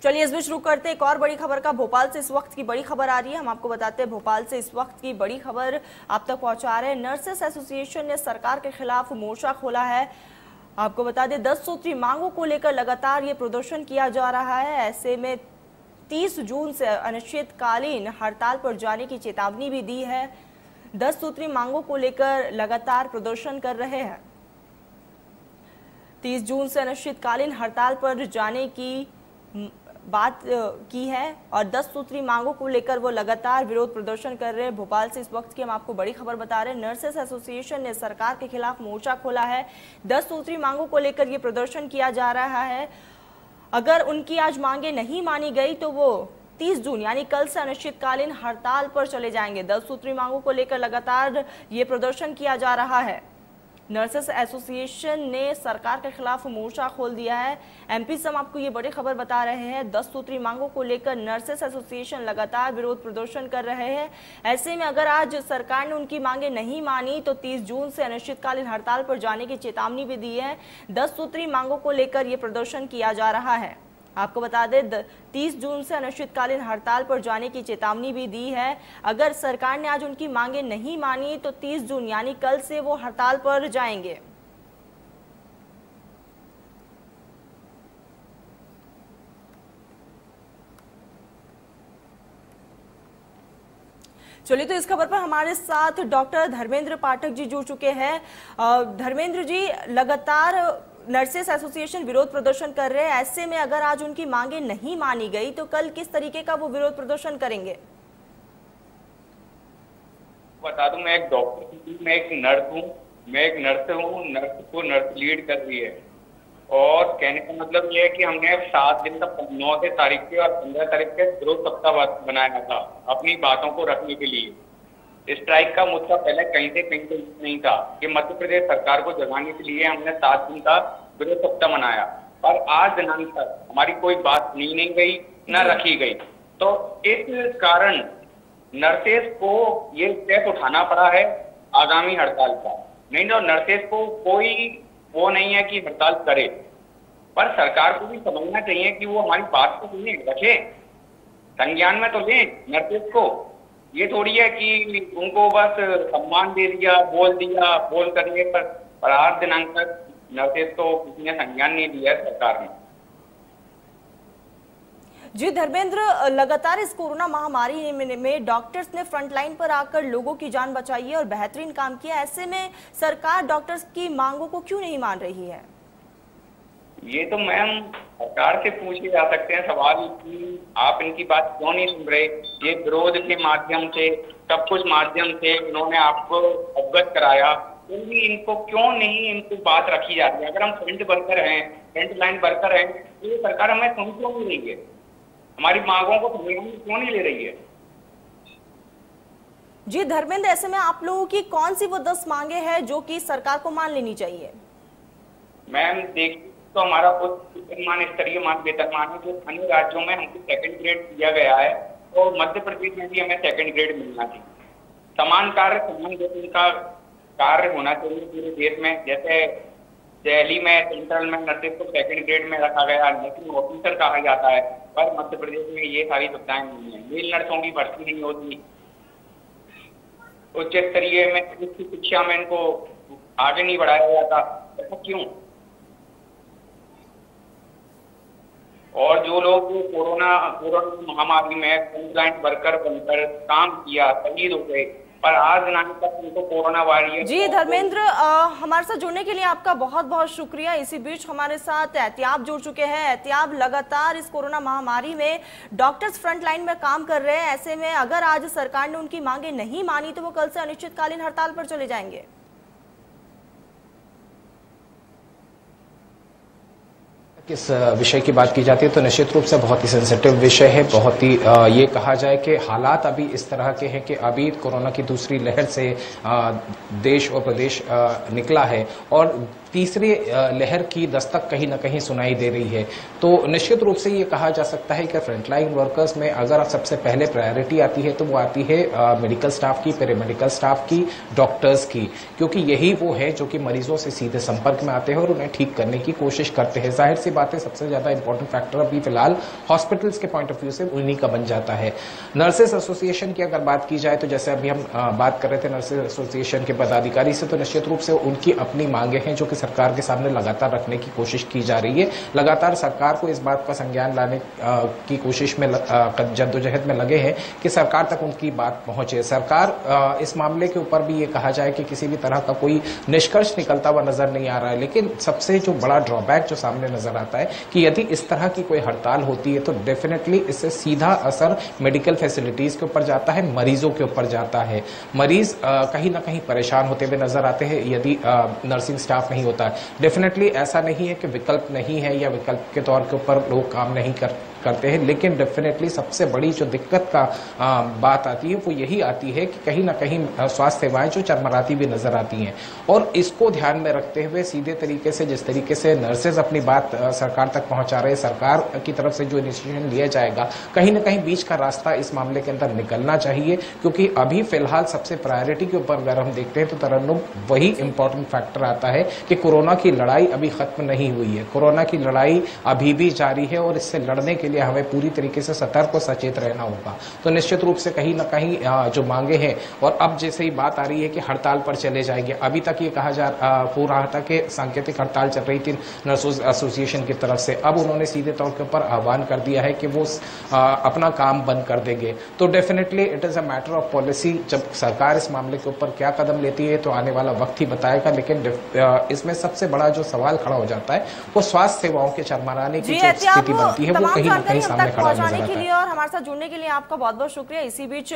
चलिए इस बीच शुरू करते हैं एक और बड़ी खबर का। भोपाल से इस वक्त की बड़ी खबर आ रही है, हम आपको बताते हैं भोपाल से इस वक्त की बड़ी खबर आप तक पहुंचा रहे हैं। नर्सेस एसोसिएशन ने सरकार के खिलाफ मोर्चा खोला है। आपको बता दें 10 सूत्री मांगों को लेकर लगातार ये प्रदर्शन किया जा रहा है। ऐसे में 30 जून से अनिश्चितकालीन हड़ताल पर जाने की चेतावनी भी दी है। 10 सूत्री मांगों को लेकर लगातार प्रदर्शन कर रहे हैं। 30 जून से अनिश्चितकालीन हड़ताल पर जाने की बात की है और 10 सूत्री मांगों को लेकर वो लगातार विरोध प्रदर्शन कर रहे हैं। भोपाल से इस वक्त की हम आपको बड़ी खबर बता रहे हैं। नर्सेस एसोसिएशन ने सरकार के खिलाफ मोर्चा खोला है। 10 सूत्री मांगों को लेकर ये प्रदर्शन किया जा रहा है। अगर उनकी आज मांगे नहीं मानी गई तो वो 30 जून यानी कल से अनिश्चितकालीन हड़ताल पर चले जाएंगे। 10 सूत्री मांगों को लेकर लगातार ये प्रदर्शन किया जा रहा है। नर्सेस एसोसिएशन ने सरकार के खिलाफ मोर्चा खोल दिया है। एमपी से हम आपको ये बड़ी खबर बता रहे हैं। 10 सूत्री मांगों को लेकर नर्सेस एसोसिएशन लगातार विरोध प्रदर्शन कर रहे हैं। ऐसे में अगर आज सरकार ने उनकी मांगे नहीं मानी तो 30 जून से अनिश्चितकालीन हड़ताल पर जाने की चेतावनी भी दी है। 10 सूत्री मांगों को लेकर ये प्रदर्शन किया जा रहा है। आपको बता दें 30 जून से अनिश्चितकालीन हड़ताल पर जाने की चेतावनी भी दी है। अगर सरकार ने आज उनकी मांगे नहीं मानी तो 30 जून यानी कल से वो हड़ताल पर जाएंगे। चलिए तो इस खबर पर हमारे साथ डॉक्टर धर्मेंद्र पाठक जी जुड़ चुके हैं। धर्मेंद्र जी, लगातार नर्सेस एसोसिएशन विरोध प्रदर्शन कर रहे हैं। ऐसे में अगर आज उनकी मांगे नहीं मानी गई तो कल किस तरीके का वो विरोध प्रदर्शन करेंगे? बता दूं, मैं एक डॉक्टर हूँ, मैं एक नर्स हूँ, नर्स को नर्स लीड कर रही है। और कहने का मतलब ये है कि हमने 7 दिन तक 9 तारीख के और 15 तारीख के विरोध सप्ताह बनाया था अपनी बातों को रखने के लिए। स्ट्राइक का मुद्दा पहले कहीं से नहीं था कि मध्य प्रदेश सरकार को जगाने के लिए हमने 7 दिन का विरोध सप्ताह मनाया, पर आज दिनांक तक हमारी कोई बात नहीं गई न रखी गई। तो इस कारण नर्सेस को ये स्टेप उठाना पड़ा है आगामी हड़ताल का। नहीं तो नर्सेस को कोई वो नहीं है कि हड़ताल करे, पर सरकार को भी समझना चाहिए कि वो हमारी बात को सुने, रखे, संज्ञान में तो ले नर्सेस को। ये थोड़ी है कि उनको बस सम्मान दे दिया, बोल करने पर आज दिनांक तक नर्सेस को किसी ने संज्ञान नहीं दिया है सरकार ने। जी धर्मेंद्र, लगातार इस कोरोना महामारी में डॉक्टर्स ने फ्रंटलाइन पर आकर लोगों की जान बचाई है और बेहतरीन काम किया। ऐसे में सरकार डॉक्टर्स की मांगों को क्यों नहीं मान रही है? ये तो मैम सरकार से पूछे जा सकते हैं सवाल कि आप इनकी बात क्यों नहीं सुन रहे। ये विरोध के माध्यम से, सब कुछ माध्यम से इन्होंने आपको अवगत कराया, तो भी इनको क्यों नहीं इनको बात रखी जाती है? अगर हम फ्रंट लाइन वर्कर हैं तो ये सरकार हमें सुन क्यों नहीं रही है? हमारी मांगों को क्यों नहीं ले रही है? जी धर्मेंद्र, ऐसे में आप लोगों की कौन सी वो 10 मांगे हैं जो कि सरकार को मान लेनी चाहिए? मैम देखिए, तो हमारा वेतनमान स्तरीय वेतनमान है जो अन्य राज्यों में हमको 2nd ग्रेड दिया गया है, तो मध्य प्रदेश में भी हमें 2nd ग्रेड मिलना चाहिए। समान कार्य समान वेतन का कार्य होना चाहिए पूरे देश में। जैसे दिल्ली में सेंट्रल में नर्सेस को 2nd ग्रेड में रखा गया, लेकिन ऑफिसर कहा जाता है, पर मध्य प्रदेश में ये सारी सुविधाएं नहीं है। मेल नर्सों की भर्ती नहीं होती, उच्च स्तरीय में उच्च शिक्षा में इनको आगे नहीं बढ़ाया जाता, ऐसा क्यों? और जो लोग कोरोना महामारी में फ्रंटलाइन वर्कर बनकर काम किया, शहीद हो गए, पर आज दिनांक तक उनको कोरोना वायरस। जी धर्मेंद्र, हमारे साथ जुड़ने के लिए आपका बहुत बहुत शुक्रिया। इसी बीच हमारे साथ एहतियाब जुड़ चुके हैं। एहतियाब, लगातार इस कोरोना महामारी में डॉक्टर्स फ्रंट लाइन में काम कर रहे हैं। ऐसे में अगर आज सरकार ने उनकी मांगे नहीं मानी तो वो कल से अनिश्चितकालीन हड़ताल पर चले जाएंगे। इस विषय की बात की जाती है तो निश्चित रूप से बहुत ही सेंसिटिव विषय है। बहुत ही ये कहा जाए कि हालात अभी इस तरह के हैं कि अभी कोरोना की दूसरी लहर से देश और प्रदेश निकला है और तीसरे लहर की दस्तक कहीं ना कहीं सुनाई दे रही है। तो निश्चित रूप से ये कहा जा सकता है कि फ्रंटलाइन वर्कर्स में अगर सबसे पहले प्रायोरिटी आती है तो वो आती है मेडिकल स्टाफ की, पैरामेडिकल स्टाफ की, डॉक्टर्स की, क्योंकि यही वो है जो कि मरीजों से सीधे संपर्क में आते हैं और उन्हें ठीक करने की कोशिश करते हैं। जाहिर सी बात है सबसे ज्यादा इंपॉर्टेंट फैक्टर अभी फिलहाल हॉस्पिटल्स के पॉइंट ऑफ व्यू से उन्हीं का बन जाता है। नर्सेस एसोसिएशन की अगर बात की जाए तो जैसे अभी हम बात कर रहे थे नर्सेस एसोसिएशन के पदाधिकारी से, तो निश्चित रूप से उनकी अपनी मांगे हैं जो कि सरकार के सामने लगातार रखने की कोशिश की जा रही है। लगातार सरकार को इस बात का संज्ञान लाने की कोशिश में जद्दोजहद में लगे हैं कि सरकार तक उनकी बात पहुंचे। सरकार इस मामले के ऊपर भी ये कहा जाए कि किसी भी तरह का कोई निष्कर्ष निकलता हुआ नजर नहीं आ रहा है। लेकिन सबसे जो बड़ा ड्रॉबैक जो सामने नजर आता है कि यदि इस तरह की कोई हड़ताल होती है तो डेफिनेटली इससे सीधा असर मेडिकल फैसिलिटीज के ऊपर जाता है, मरीजों के ऊपर जाता है। मरीज कहीं ना कहीं परेशान होते हुए नजर आते हैं यदि नर्सिंग स्टाफ नहीं होता है। डेफिनेटली ऐसा नहीं है कि विकल्प नहीं है या विकल्प के तौर के ऊपर लोग काम नहीं करते हैं, लेकिन डेफिनेटली सबसे बड़ी जो दिक्कत का बात आती है वो यही आती है कि कहीं ना कहीं स्वास्थ्य सेवाएं जो चरमराती हुई नजर आती हैं। और इसको ध्यान में रखते हुए सीधे तरीके से जिस तरीके से नर्सेज अपनी बात सरकार तक पहुंचा रहे हैं, सरकार की तरफ से जो इनिशिएटिव लिया जाएगा, कहीं ना कहीं बीच का रास्ता इस मामले के अंदर निकलना चाहिए, क्योंकि अभी फिलहाल सबसे प्रायोरिटी के ऊपर अगर हम देखते हैं तो तरन्नुम वही इंपॉर्टेंट फैक्टर आता है कि कोरोना की लड़ाई अभी खत्म नहीं हुई है। कोरोना की लड़ाई अभी भी जारी है और इससे लड़ने के लिए हमें पूरी तरीके से सतर्क और सचेत रहना होगा। तो निश्चित रूप से कहीं ना कहीं जो मांगे हैं, और अब जैसे ही बात आ रही है कि हड़ताल पर चले जाएंगे, अभी तक ये कहा हो रहा था कि सांकेतिक हड़ताल चल रही थी नर्सेज एसोसिएशन की तरफ से, अब उन्होंने सीधे तौर के ऊपर आह्वान कर दिया है कि वो अपना काम बंद कर देंगे। तो definitely it is a matter of policy. जब सरकार इस मामले के ऊपर क्या कदम लेती है तो आने वाला वक्त ही बताएगा, लेकिन इसमें सबसे बड़ा जो सवाल खड़ा हो जाता है वो स्वास्थ्य सेवाओं के चरमराने की जो स्थिति बनती है वो कहीं ना कहीं सामने खड़ा नजर आता है। और हमारे साथ जुड़ने के लिए आपका बहुत बहुत शुक्रिया। इसी बीच